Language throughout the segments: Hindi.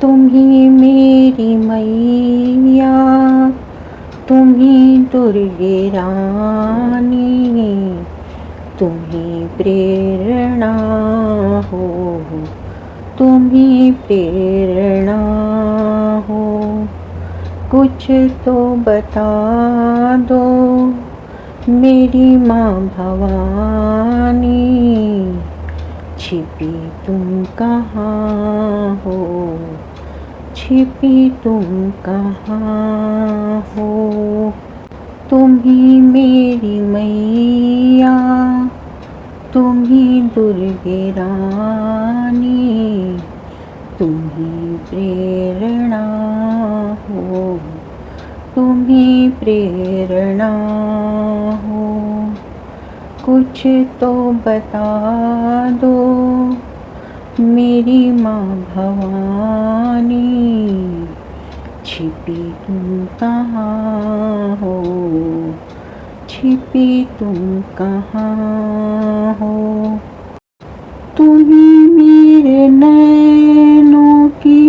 तुम ही मेरी मैया, तुम ही दुर्गे रानी, तुम ही प्रेरणा हो, तुम ही प्रेरणा हो। कुछ तो बता दो मेरी माँ भवानी, छिपी तुम कहाँ हो, छिपी तुम कहाँ हो। तुम ही मेरी मैया, तुम ही दुर्गे रानी, तुम ही प्रेरणा हो, तुम ही प्रेरणा हो। कुछ तो बता दो मेरी माँ भवानी, छिपी तुम कहाँ हो, छिपी तुम कहाँ हो। तुम ही मेरे नैनों की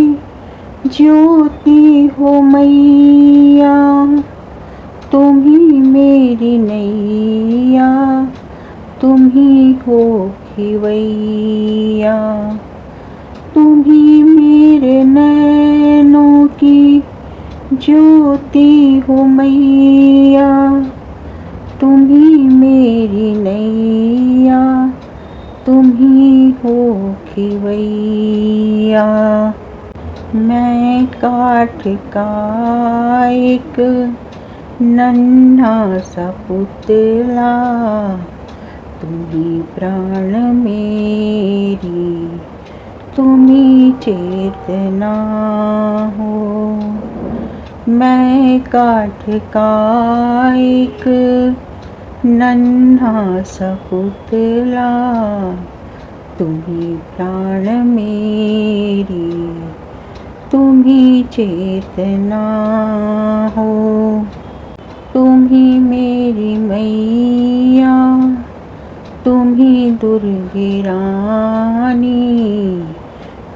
ज्योति हो मैया, तुम ही मेरी नैया, तुम ही हो खिवैया। तुम ही मेरे नैनों की ज्योति हो मैया, तुम ही मेरी नैया, तुम ही हो खिवैया। मैं काठ का एक नन्हा सा पुतला, तुम ही प्राण मेरी, तुम ही चेतना हो। मैं काठ का एक नन्हा सा पुतला, तुम ही प्राण मेरी, तुम ही चेतना हो। तुम ही मेरी मैया, तुम ही दुर्गे रानी,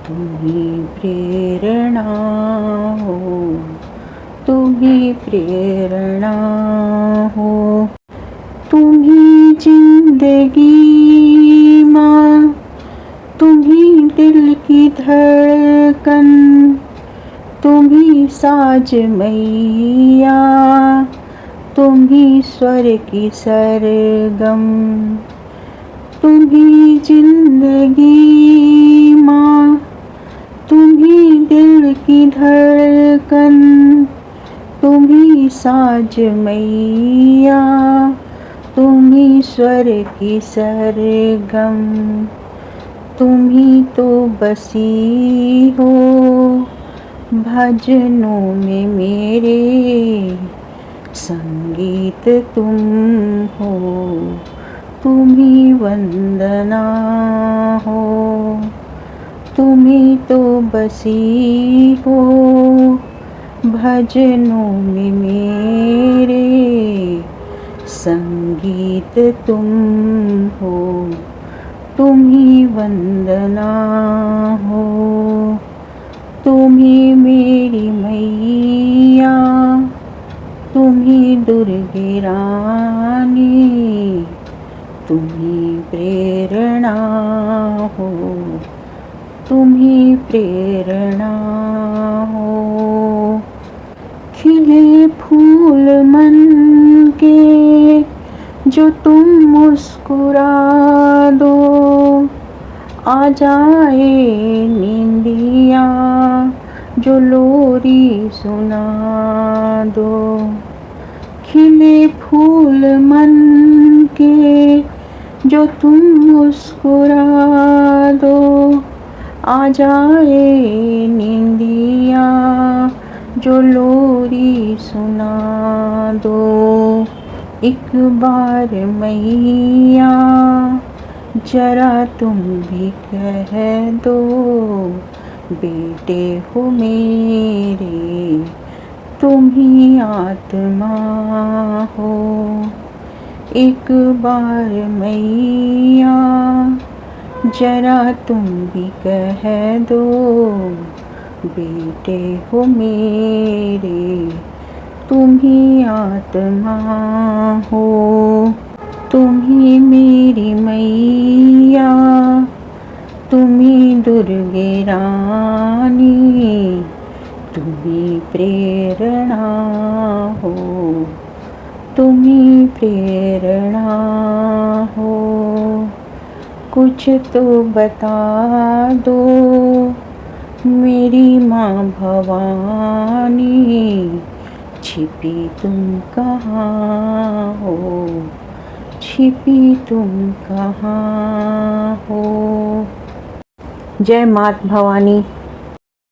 तुम ही प्रेरणा हो, तुम ही प्रेरणा हो। तुम ही जिंदगी माँ, तुम ही दिल की धड़कन, तुम ही साज मैया, तुम ही स्वर की सरगम। तुम ही जिंदगी माँ, तुम ही दिल की धड़कन, तुम ही साज मैया, तुम ही स्वर की सरगम। तुम ही तो बसी हो भजनों में मेरे, संगीत तुम हो, तुम ही वंदना हो। तुम ही तो बसी हो भजनों में मेरे, संगीत तुम हो, तुम ही वंदना हो। तुम ही मेरी मैया, तुम ही दुर्गे रानी, तुम ही प्रेरणा हो, तुम ही प्रेरणा हो। खिले फूल मन के जो तुम मुस्कुरा दो, आ जाए नींदिया जो लोरी सुना दो। खिले फूल मन के जो तुम मुस्कुरा दो, आ जाए नींदिया जो लोरी सुना दो। एक बार मैया जरा तुम भी कह दो, बेटे हो मेरे तुम ही आत्मा हो। एक बार मैया जरा तुम भी कह दो, बेटे हो मेरे तुम ही आत्मा हो, तुम ही मेरी मैया, तुम ही दुर्गे रानी, तुम ही प्रेरणा हो, तुम ही प्रेरणा हो। कुछ तो बता दो मेरी माँ भवानी, छिपी तुम कहाँ हो, छिपी तुम कहाँ हो। जय मात भवानी।